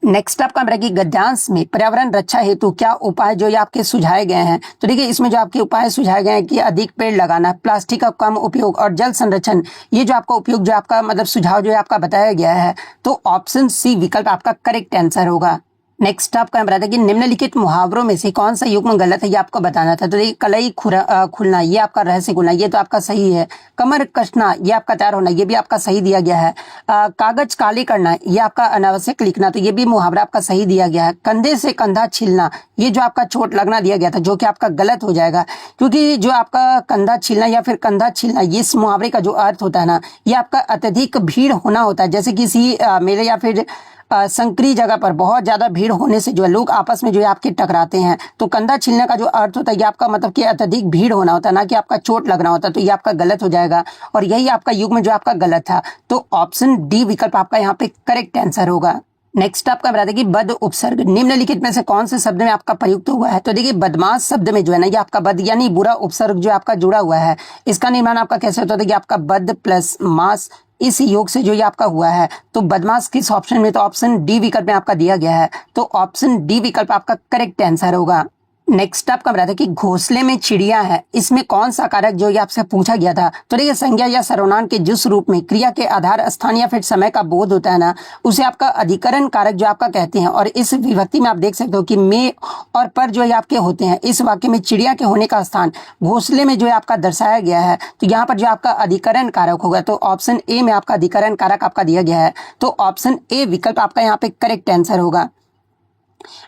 नेक्स्ट आपका कि गद्यांश में पर्यावरण रक्षा हेतु क्या उपाय जो ये आपके सुझाए गए हैं। तो देखिए इसमें जो आपके उपाय सुझाए गए हैं कि अधिक पेड़ लगाना, प्लास्टिक का कम उपयोग और जल संरक्षण, ये जो आपका उपयोग जो आपका मतलब सुझाव जो है आपका बताया गया है। तो ऑप्शन सी विकल्प आपका करेक्ट आंसर होगा। नेक्स्ट आपका बताया कि निम्नलिखित मुहावरों में से कौन सा युग्म गलत है ये आपको बताना था। तो देखिए कलई खुलना ये आपका रहस्य खुलना ये तो आपका सही है। कमर कसना ये आपका तैयार होना ये भी आपका सही दिया गया है। कागज काले करना ये आपका अनावश्यक लिखना तो ये भी मुहावरा आपका सही दिया गया है। कंधे से कंधा छीलना ये जो आपका चोट लगना दिया गया था जो कि आपका गलत हो जाएगा, क्योंकि जो आपका कंधा छीलना या फिर कंधा छीलना ये इस मुहावरे का जो अर्थ होता है ना ये आपका अत्यधिक भीड़ होना होता है। जैसे किसी मेले या फिर संकरी जगह पर बहुत ज्यादा भीड़ होने से जो है लोग आपस में जो है आपके टकराते हैं। तो कंधा छीलने का जो अर्थ होता है ये आपका मतलब कि अत्यधिक भीड़ होना होता है, ना कि आपका चोट लगना होता है। तो ये आपका गलत हो जाएगा और यही आपका युग्म जो आपका गलत था। तो ऑप्शन डी विकल्प आपका यहाँ पे करेक्ट आंसर होगा। नेक्स्ट आपका बता दें कि बद उपसर्ग निम्नलिखित में से कौन से शब्द में आपका प्रयुक्त हुआ है। तो देखिए बदमाश शब्द में जो है ना ये आपका बद यानी बुरा उपसर्ग जो आपका जुड़ा हुआ है। इसका निर्माण आपका कैसे होता है कि आपका बद प्लस मास इस योग से जो ये आपका हुआ है। तो बदमाश किस ऑप्शन में, तो ऑप्शन डी विकल्प में आपका दिया गया है। तो ऑप्शन डी विकल्प आपका करेक्ट आंसर होगा। नेक्स्ट आपका बताते कि घोंसले में चिड़िया है, इसमें कौन सा कारक जो ये आपसे पूछा गया था। तो देखिए संज्ञा या सर्वनाम के जिस रूप में क्रिया के आधार, स्थान या फिर समय का बोध होता है ना उसे आपका अधिकरण कारक जो आपका कहते हैं। और इस विभक्ति में आप देख सकते हो कि में और पर जो है आपके होते हैं। इस वाक्य में चिड़िया के होने का स्थान घोंसले में जो है आपका दर्शाया गया है। तो यहाँ पर जो आपका अधिकरण कारक होगा तो ऑप्शन ए में आपका अधिकरण कारक आपका दिया गया है। तो ऑप्शन ए विकल्प आपका यहाँ पे करेक्ट आंसर होगा।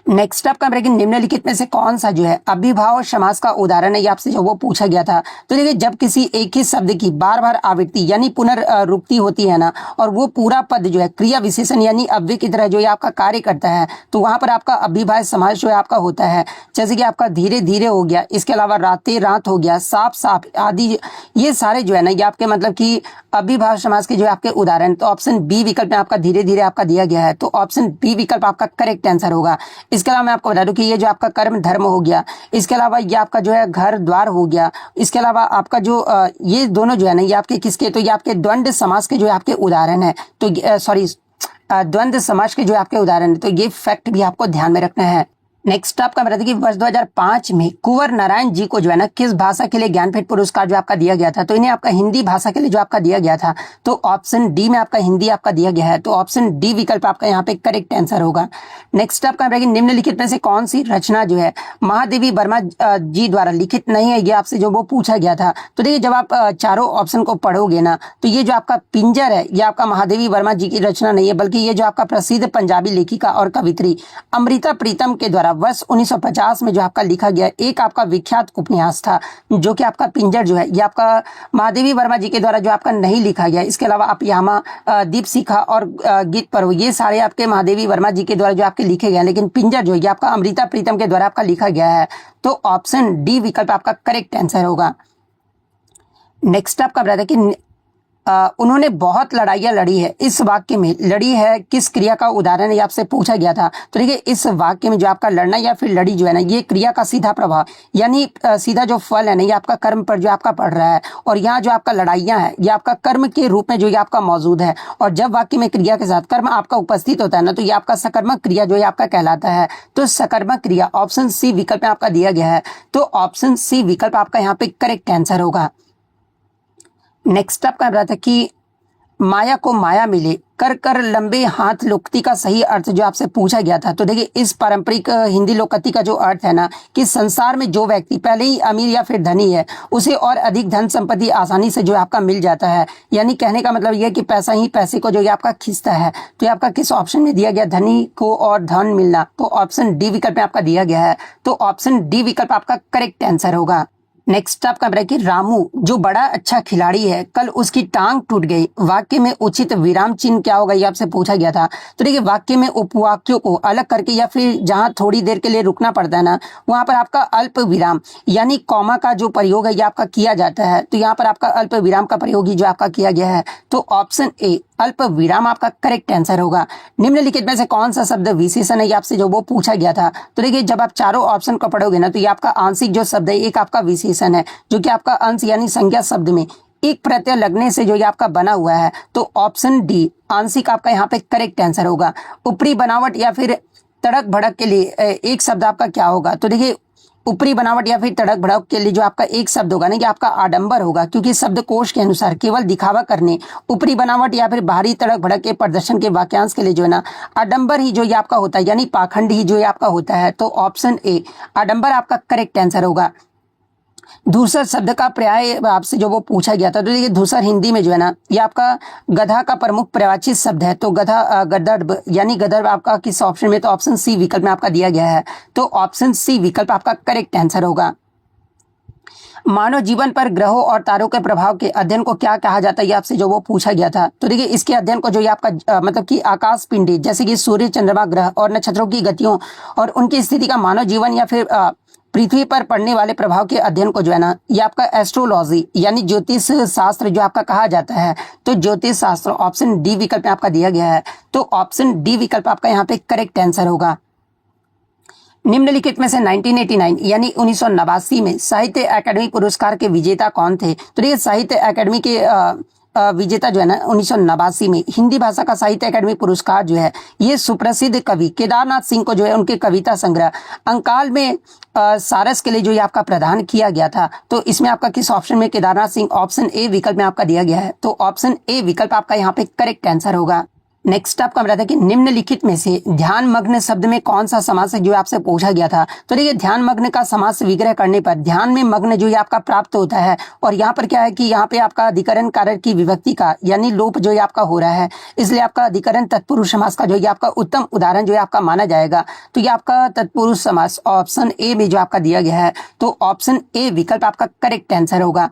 नेक्स्ट आपका निम्नलिखित में से कौन सा जो है अभिभाव समास का उदाहरण है, ये आपसे जो वो पूछा गया था। तो देखिए जब किसी एक ही शब्द की बार बार आवृत्ति यानी पुनरावृत्ति होती है ना और वो पूरा पद जो है क्रिया विशेषण यानी अव्यय की तरह जो है आपका कार्य करता है तो वहां पर आपका अभिभाव समास जो है आपका होता है। जैसे कि आपका धीरे धीरे हो गया, इसके अलावा राते रात हो गया, साफ साफ आदि, ये सारे जो है ना ये आपके मतलब कि अभिभाव समास के जो है आपके उदाहरण। तो ऑप्शन बी विकल्प में आपका धीरे धीरे आपका दिया गया है। तो ऑप्शन बी विकल्प आपका करेक्ट आंसर होगा। इसके अलावा मैं आपको बता दूं कि ये जो आपका कर्म धर्म हो गया, इसके अलावा ये आपका जो है घर द्वार हो गया, इसके अलावा आपका जो ये दोनों जो है ना ये आपके किसके, तो ये आपके द्वंद्व समास के जो है आपके उदाहरण है। तो सॉरी द्वंद्व समास के जो है आपके उदाहरण है। तो ये फैक्ट भी आपको ध्यान में रखना है। नेक्स्ट आपका बता दें कि वर्ष 2005 में कुंवर नारायण जी को जो है ना किस भाषा के लिए ज्ञानपीठ पुरस्कार जो आपका दिया गया था, तो इन्हें आपका हिंदी भाषा के लिए जो आपका दिया गया था, तो ऑप्शन डी में आपका हिंदी आपका दिया गया है, तो ऑप्शन डी विकल्प आपका यहाँ पे करेक्ट आंसर होगा। नेक्स्ट आपका निम्नलिखित में से कौन सी रचना जो है महादेवी वर्मा जी द्वारा लिखित नहीं है, ये आपसे जो वो पूछा गया था। तो देखिए जब आप चारों ऑप्शन को पढ़ोगे ना, तो ये जो आपका पिंजर है ये आपका महादेवी वर्मा जी की रचना नहीं है, बल्कि ये जो आपका प्रसिद्ध पंजाबी लेखिका और कवित्री अमृता प्रीतम के द्वारा वर्ष 1950 में जो आपका लिखा गया एक आपका विख्यात उपन्यास था, जो कि आपका पिंजर जो है ये आपका महादेवी वर्मा जी के द्वारा जो आपका नहीं लिखा गया। इसके अलावा आप यामा, दीपशिखा और गीत पर्व ये सारे आपके महादेवी वर्मा जी के द्वारा जो आपके लिखे गए हैं, लेकिन पिंजर जो है ये आपका अमृता प्रीतम के द्वारा आपका लिखा गया है, तो ऑप्शन डी विकल्प आपका करेक्ट आंसर होगा। नेक्स्ट आपका बता दें कि उन्होंने बहुत लड़ाइयाँ लड़ी है, इस वाक्य में लड़ी है किस क्रिया का उदाहरण है, आपसे पूछा गया था। तो देखिए इस वाक्य में जो आपका लड़ना या फिर लड़ी जो है ना, ये क्रिया का सीधा प्रभाव यानी सीधा जो फल है ना, ये आपका कर्म पर जो आपका पड़ रहा है, और यहाँ जो आपका लड़ाइयाँ है ये आपका कर्म के रूप में जो ये आपका मौजूद है, और जब वाक्य में क्रिया के साथ कर्म आपका उपस्थित होता है ना, तो ये आपका सकर्मक क्रिया जो है आपका कहलाता है। तो सकर्मक क्रिया ऑप्शन सी विकल्प में आपका दिया गया है, तो ऑप्शन सी विकल्प आपका यहाँ पे करेक्ट आंसर होगा। नेक्स्ट आपका रहा था कि माया को माया मिले कर कर लंबे हाथ लोकती का सही अर्थ जो आपसे पूछा गया था। तो देखिए इस पारंपरिक हिंदी लोकति का जो अर्थ है ना, कि संसार में जो व्यक्ति पहले ही अमीर या फिर धनी है उसे और अधिक धन संपत्ति आसानी से जो आपका मिल जाता है, यानी कहने का मतलब यह कि पैसा ही पैसे को जो ये आपका खींचता है। तो ये आपका किस ऑप्शन में दिया गया, धनी को और धन मिलना, तो ऑप्शन डी विकल्प में आपका दिया गया है, तो ऑप्शन डी विकल्प आपका करेक्ट आंसर होगा। नेक्स्ट आपका है कि रामू जो बड़ा अच्छा खिलाड़ी है कल उसकी टांग टूट गई, वाक्य में उचित विराम चिन्ह क्या होगा, ये आपसे पूछा गया था। तो देखिए वाक्य में उपवाक्यों को अलग करके या फिर जहां थोड़ी देर के लिए रुकना पड़ता है ना, वहां पर आपका अल्प विराम यानी कॉमा का जो प्रयोग है ये आपका किया जाता है। तो यहाँ पर आपका अल्प विराम का प्रयोग ही जो आपका किया गया है, तो ऑप्शन ए अल्प विराम आपका करेक्ट आंसर होगा। निम्नलिखित में से कौन सा शब्द विशेषण है, ये आपसे जो वो पूछा गया था। तो देखिए जब आप चारों ऑप्शन को पढ़ोगे ना, तो ये आपका आंशिक जो शब्द है एक आपका विशेषण है, जो कि आपका अंश यानी संज्ञा शब्द में एक प्रत्यय लगने से जो ये आपका बना हुआ है, तो ऑप्शन डी आंशिक आपका यहाँ पे करेक्ट आंसर होगा। ऊपरी बनावट या फिर तड़क भड़क के लिए एक शब्द आपका क्या होगा। तो देखिए ऊपरी बनावट या फिर तड़क भड़क के लिए जो आपका एक शब्द होगा ना, कि आपका आडंबर होगा, क्योंकि शब्दकोश के अनुसार केवल दिखावा करने, ऊपरी बनावट या फिर बाहरी तड़क भड़क के प्रदर्शन के वाक्यांश के लिए जो है ना आडंबर ही जो ये आपका होता है, यानी पाखंड ही जो ये आपका होता है। तो ऑप्शन ए आडंबर आपका करेक्ट आंसर होगा। धूसर शब्द का पर्याय आपसे जो वो पूछा गया था। तो देखिए धूसर हिंदी में जो है ना, ये आपका गधा का प्रमुख पर्यायवाची शब्द है। तो गधा गदर्भ यानी गदर्भ आपका किस ऑप्शन में, तो ऑप्शन सी विकल्प में आपका दिया गया है, तो ऑप्शन सी विकल्प आपका करेक्ट आंसर होगा। मानव जीवन पर ग्रहों और तारों के प्रभाव के अध्ययन को क्या कहा जाता है, ये आपसे जो वो पूछा गया था। तो देखिए इसके अध्ययन को जो ये आपका मतलब कि आकाश पिंडी जैसे कि सूर्य, चंद्रमा, ग्रह और नक्षत्रों की गतियों और उनकी स्थिति का मानव जीवन या फिर पृथ्वी पर पड़ने वाले प्रभाव के अध्ययन को जो है ना, ये आपका एस्ट्रोलॉजी यानी ज्योतिष शास्त्र जो आपका कहा जाता है। तो ज्योतिष शास्त्र ऑप्शन डी विकल्प में आपका दिया गया है, तो ऑप्शन डी विकल्प आपका यहाँ पे करेक्ट आंसर होगा। निम्नलिखित में से 1989 यानी 1989 में साहित्य अकादमी पुरस्कार के विजेता कौन थे। तो ये साहित्य अकादमी के विजेता जो है ना 1989 में हिंदी भाषा का साहित्य अकादमी पुरस्कार जो है ये सुप्रसिद्ध कवि केदारनाथ सिंह को जो है उनके कविता संग्रह अंकाल में सारस के लिए जो ये आपका प्रदान किया गया था। तो इसमें आपका किस ऑप्शन में केदारनाथ सिंह, ऑप्शन ए विकल्प में आपका दिया गया है, तो ऑप्शन ए विकल्प आपका यहाँ पे करेक्ट आंसर होगा। नेक्स्ट आपका बता था कि निम्नलिखित में से ध्यान मग्न शब्द में कौन सा समास है, जो आपसे पूछा गया था। तो देखिए ध्यान मग्न का समास विग्रह करने पर ध्यान में मग्न जो ये आपका प्राप्त होता है, और यहाँ पर क्या है कि यहाँ पे आपका अधिकरण कारक की विभक्ति का यानी लोप जो ये आपका हो रहा है, इसलिए आपका अधिकरण तत्पुरुष समास का जो ये आपका उत्तम उदाहरण जो है आपका माना जाएगा। तो ये आपका तत्पुरुष समास ऑप्शन ए में जो आपका दिया गया है, तो ऑप्शन ए विकल्प आपका करेक्ट आंसर होगा।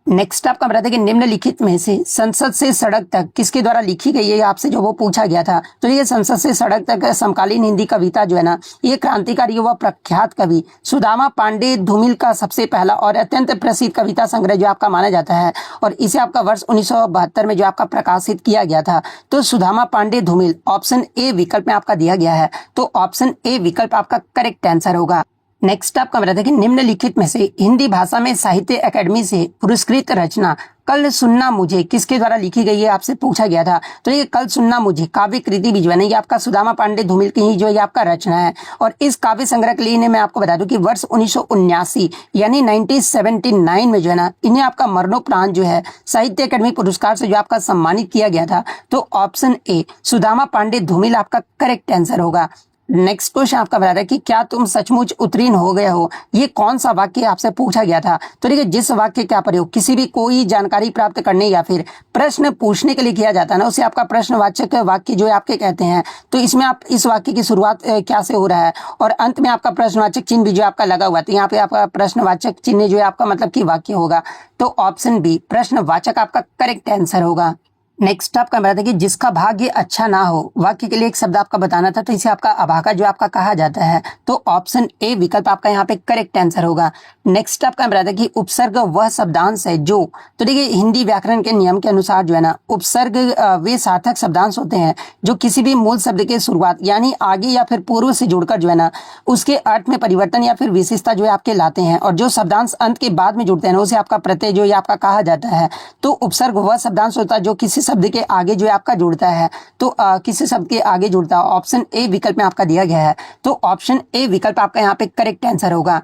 नेक्स्ट आपका बता दें कि निम्नलिखित में से संसद से सड़क तक किसके द्वारा लिखी गई है, आपसे जो वो पूछा गया था। तो ये संसद से सड़क तक समकालीन हिंदी कविता जो है ना, ये क्रांतिकारी व प्रख्यात कवि सुदामा पांडे धूमिल का सबसे पहला और अत्यंत प्रसिद्ध कविता संग्रह जो आपका माना जाता है, और इसे आपका वर्ष 1972 में जो आपका प्रकाशित किया गया था। तो सुदामा पांडे धूमिल ऑप्शन ए विकल्प में आपका दिया गया है, तो ऑप्शन ए विकल्प आपका करेक्ट आंसर होगा। नेक्स्ट आपका बता दें कि निम्नलिखित में से हिंदी भाषा में साहित्य अकादमी से पुरस्कृत रचना कल सुनना मुझे किसके द्वारा लिखी गई है आपसे पूछा गया था। तो ये कल सुनना मुझे काव्य कृति भी जो है ना ये आपका सुदामा पांडे धूमिल की ही जो ये आपका रचना है। और इस काव्य संग्रह के लिए इन्हें मैं आपको बता दूं कि वर्ष 1979 यानी 1979 में जो है ना इन्हें आपका मरणोपरांत जो है साहित्य अकादमी पुरस्कार से जो आपका सम्मानित किया गया था। तो ऑप्शन ए सुदामा पांडे धूमिल आपका करेक्ट आंसर होगा। नेक्स्ट क्वेश्चन आपका बता रहा है कि क्या तुम सचमुच उत्तीर्ण हो गए हो, ये कौन सा वाक्य आपसे पूछा गया था। तो देखिए जिस वाक्य का प्रयोग किसी भी कोई जानकारी प्राप्त करने या फिर प्रश्न पूछने के लिए किया जाता है ना उसे आपका प्रश्नवाचक वाक्य जो है आपके कहते हैं। तो इसमें आप इस वाक्य की शुरुआत क्या से हो रहा है और अंत में आपका प्रश्नवाचक चिन्ह भी जो आपका लगा हुआ है। तो यहाँ पे आपका प्रश्नवाचक चिन्ह जो है आपका मतलब कि वाक्य होगा। तो ऑप्शन बी प्रश्नवाचक आपका करेक्ट आंसर होगा। नेक्स्ट आपका बताते कि जिसका भाग्य अच्छा ना हो, वाक्य के लिए एक शब्द आपका बताना था। तो इसे आपका अभागा जो आपका कहा जाता है। तो ऑप्शन ए विकल्प आपका यहाँ पे करेक्ट आंसर होगा। नेक्स्ट आपका बताते कि उपसर्ग वह शब्दांश है जो, तो देखिए हिंदी व्याकरण के नियम के अनुसार जो है ना उपसर्ग वे सार्थक शब्दांश होते हैं जो किसी भी मूल शब्द के शुरुआत यानी आगे या फिर पूर्व से जुड़कर जो है ना उसके अर्थ में परिवर्तन या फिर विशेषता जो है आपके लाते हैं। और जो शब्दांश अंत के बाद में जुड़ते हैं ना उसे आपका प्रत्यय जो है आपका कहा जाता है। तो उपसर्ग वह शब्दांश होता है जो किसी शब्द के आगे जो है आपका जुड़ता है। तो किसी शब्द के आगे जुड़ता है। ऑप्शन ए विकल्प में आपका दिया गया है। तो ऑप्शन ए विकल्प आपका यहाँ पे करेक्ट आंसर होगा।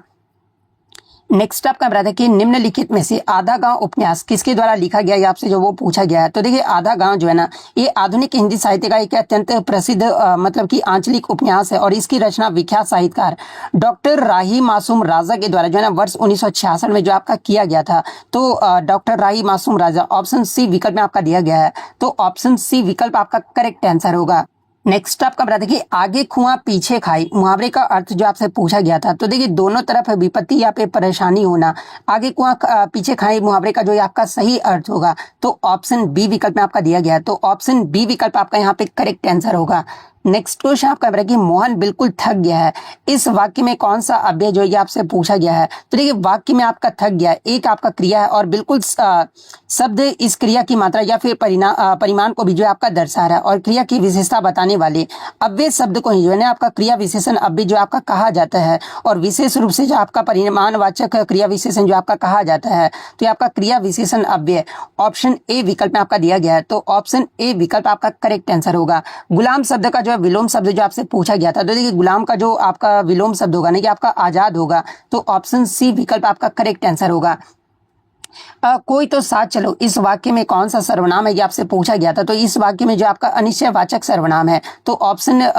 नेक्स्ट आपका बताते हैं कि निम्नलिखित में से आधा गांव उपन्यास किसके द्वारा लिखा गया है आपसे जो वो पूछा गया है। तो देखिए आधा गांव जो है ना ये आधुनिक हिंदी साहित्य का एक अत्यंत प्रसिद्ध मतलब कि आंचलिक उपन्यास है। और इसकी रचना विख्यात साहित्यकार डॉक्टर राही मासूम राजा के द्वारा जो है ना वर्ष 1966 में जो आपका किया गया था। तो डॉक्टर राही मासूम राजा ऑप्शन सी विकल्प में आपका दिया गया है। तो ऑप्शन सी विकल्प आपका करेक्ट आंसर होगा। नेक्स्ट आपका बता दें कि आगे कुआं पीछे खाई मुहावरे का अर्थ जो आपसे पूछा गया था। तो देखिए दोनों तरफ विपत्ति या पे परेशानी होना, आगे कुआं पीछे खाई मुहावरे का जो है आपका सही अर्थ होगा। तो ऑप्शन बी विकल्प में आपका दिया गया है। तो ऑप्शन बी विकल्प आपका यहाँ पे करेक्ट आंसर होगा। नेक्स्ट क्वेश्चन आपका बताइए कि मोहन बिल्कुल थक गया है, इस वाक्य में कौन सा अव्यय जो है आपसे पूछा गया है। तो देखिए वाक्य में आपका थक गया है एक आपका क्रिया है और बिल्कुल शब्द इस क्रिया की मात्रा या फिर परिमाण को भी जो है आपका दर्शा रहा है। और क्रिया की विशेषता बताने वाले अव्यय शब्द को ही जो है ना आपका क्रिया विशेषण अव्यय जो आपका कहा जाता है। और विशेष रूप से जो आपका परिमाणवाचक क्रिया विशेषण जो आपका कहा जाता है। तो ये आपका क्रिया विशेषण अव्यय ऑप्शन ए विकल्प में आपका दिया गया है। तो ऑप्शन ए विकल्प आपका करेक्ट आंसर होगा। गुलाम शब्द का जो विलोम शब्द जो आपसे पूछा गया था। तो देखिए गुलाम का जो आपका विलोम शब्द होगा ना कि आपका आजाद होगा। तो ऑप्शन सी विकल्प आपका करेक्ट आंसर होगा। कोई तो साथ चलो, इस वाक्य में कौन सा सर्वनाम है ये आपसे पूछा गया था। तो इस वाक्य में जो आपका अनिश्चयवाचक सर्वनाम है। तो ऑप्शन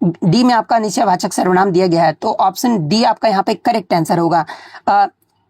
डी में आपका अनिश्चयवाचक सर्वनाम दिया गया है। तो ऑप्शन डी आपका यहाँ पे करेक्ट आंसर होगा।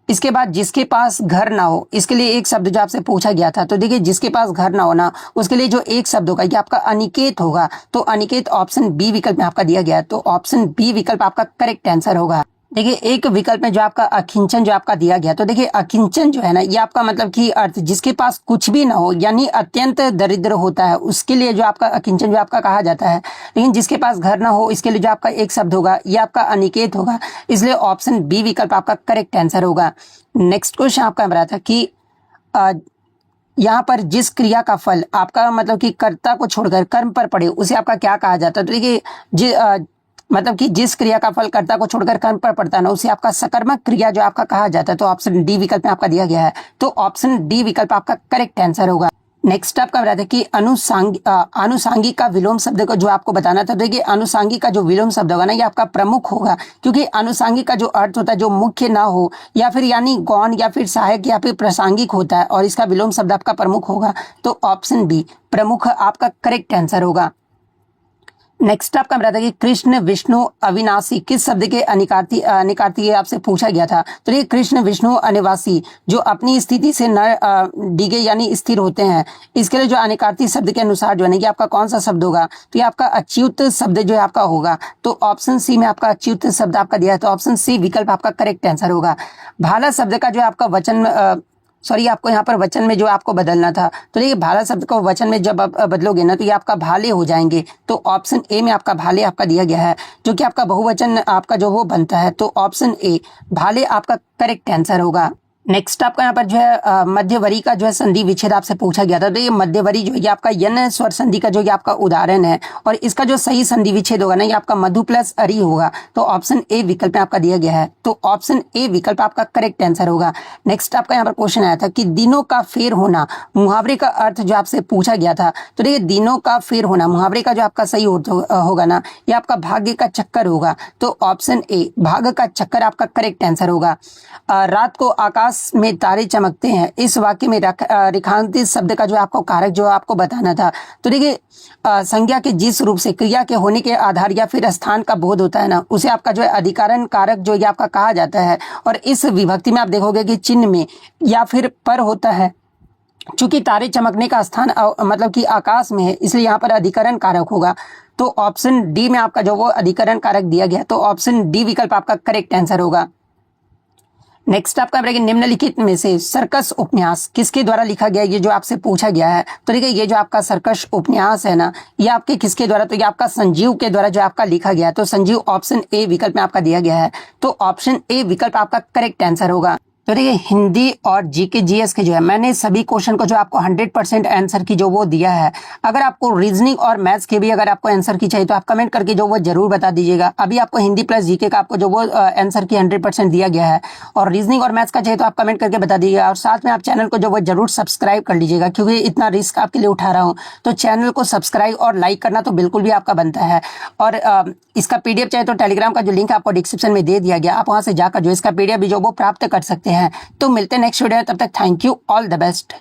इसके बाद जिसके पास घर ना हो, इसके लिए एक शब्द जो आपसे पूछा गया था। तो देखिए जिसके पास घर ना हो ना उसके लिए जो एक शब्द होगा ये आपका अनिकेत होगा। तो अनिकेत ऑप्शन बी विकल्प में आपका दिया गया है। तो ऑप्शन बी विकल्प आपका करेक्ट आंसर होगा। देखिए एक विकल्प में जो आपका अकिंचन जो आपका दिया गया। तो देखिए अकिंचन जो है ना ये आपका मतलब कि अर्थ जिसके पास कुछ भी ना हो यानी अत्यंत दरिद्र होता है उसके लिए जो आपका अकिंचन जो आपका कहा जाता है। लेकिन जिसके पास घर ना हो इसके लिए जो आपका एक शब्द होगा ये आपका अनिकेत होगा। इसलिए ऑप्शन बी विकल्प आपका करेक्ट आंसर होगा। नेक्स्ट क्वेश्चन आपका बता था कि यहाँ पर जिस क्रिया का फल आपका मतलब कि कर्ता को छोड़कर कर्म पर पड़े उसे आपका क्या कहा जाता है। तो देखिए मतलब कि जिस क्रिया का फल कर्ता को छोड़कर कर्म पर पड़ता है ना उसे आपका सकर्मक क्रिया जो आपका कहा जाता है। तो ऑप्शन डी विकल्प में आपका दिया गया है। तो ऑप्शन डी विकल्प आपका करेक्ट आंसर होगा। नेक्स्ट आपका बताते हैं कि अनुसांगी का विलोम शब्द को जो आपको बताना था। देखिए अनुसांगी का जो विलोम शब्द होगा ना ये आपका प्रमुख होगा। क्योंकि अनुसांगी का जो अर्थ होता है जो मुख्य ना हो या फिर यानी गौण या फिर सहायक या फिर प्रासंगिक होता है और इसका विलोम शब्द आपका प्रमुख होगा। तो ऑप्शन बी प्रमुख आपका करेक्ट आंसर होगा। नेक्स्ट आपका बताता है कि कृष्ण विष्णु अविनाशी किस शब्द के अनिकार्थी आपसे पूछा गया था। तो ये कृष्ण विष्णु अनिवासी जो अपनी स्थिति से न डिगे यानी स्थिर होते हैं इसके लिए जो अनिकार्थी शब्द के अनुसार जो है कि आपका कौन सा शब्द होगा। तो ये आपका अच्युत शब्द जो है आपका होगा। तो ऑप्शन सी में आपका अच्युत शब्द आपका दिया है। तो ऑप्शन सी विकल्प आपका करेक्ट आंसर होगा। भाला शब्द का जो आपका वचन आपको यहाँ पर वचन में जो आपको बदलना था। तो देखिए भाला शब्द को वचन में जब आप बदलोगे ना तो ये आपका भाले हो जाएंगे। तो ऑप्शन ए में आपका भाले आपका दिया गया है जो कि आपका बहुवचन आपका जो वो बनता है। तो ऑप्शन ए भाले आपका करेक्ट आंसर होगा। नेक्स्ट आपका यहाँ पर जो है मध्यवरी का जो है संधि विच्छेद आपसे पूछा गया था। तो ये मध्यवरी जो ये आपका यन स्वर संधि का जो ये आपका उदाहरण है और इसका जो सही संधि विच्छेद होगा ना ये आपका मधु प्लस अरी होगा। तो ऑप्शन ए विकल्प में आपका दिया गया है, तो ऑप्शन ए विकल्प आपका करेक्ट आंसर होगा। नेक्स्ट आपका यहाँ पर क्वेश्चन आया था कि दिनों का फेर होना, मुहावरे का अर्थ जो आपसे पूछा गया था। तो देखिए दिनों का फेर होना मुहावरे का जो आपका सही होगा ना ये आपका भाग्य का चक्कर होगा। तो ऑप्शन ए भाग्य का चक्कर आपका करेक्ट आंसर होगा। रात को आकाश में तारे चमकते हैं, इस वाक्य में रेखांकित शब्द का जो आपको कारक जो आपको बताना था। तो देखिए संज्ञा के जिस रूप से क्रिया के होने के आधार या फिर स्थान का बोध होता है ना उसे आपका जो है अधिकरण कारक जो ये आपका कहा जाता है। और इस विभक्ति में आप देखोगे कि चिन्ह में या फिर पर होता है। चूंकि तारे चमकने का स्थान मतलब कि आकाश में है इसलिए यहाँ पर अधिकरण कारक होगा। तो ऑप्शन डी में आपका जो वो अधिकरण कारक दिया गया, तो ऑप्शन डी विकल्प आपका करेक्ट आंसर होगा। नेक्स्ट आपका निम्नलिखित में से सर्कस उपन्यास किसके द्वारा लिखा गया, ये जो आपसे पूछा गया है। तो देखिए ये जो आपका सर्कस उपन्यास है ना ये आपके किसके द्वारा, तो ये आपका संजीव के द्वारा जो आपका लिखा गया है। तो संजीव ऑप्शन ए विकल्प में आपका दिया गया है, तो ऑप्शन ए विकल्प आपका करेक्ट आंसर होगा। तो देखिए हिंदी और जीके जीएस के जो है मैंने सभी क्वेश्चन को जो आपको 100% आंसर की जो वो दिया है। अगर आपको रीजनिंग और मैथ्स के भी अगर आपको आंसर की चाहिए तो आप कमेंट करके जो वो जरूर बता दीजिएगा। अभी आपको हिंदी प्लस जीके का आपको जो वो आंसर की 100% दिया गया है और रीजनिंग और मैथ्स का चाहिए तो आप कमेंट करके बता दीजिएगा। और साथ में आप चैनल को जो वो जरूर सब्सक्राइब कर लीजिएगा, क्योंकि इतना रिस्क आपके लिए उठा रहा हूँ तो चैनल को सब्सक्राइब और लाइक करना तो बिल्कुल भी आपका बनता है। और इसका पीडीएफ चाहे तो टेलीग्राम का जो लिंक आपको डिस्क्रिप्शन में दे दिया गया, आप वहां से जाकर जो इसका पीडीएफ भी जो वो प्राप्त कर सकते हैं। तो मिलते हैं नेक्स्ट वीडियो, तब तक thank you, all the best.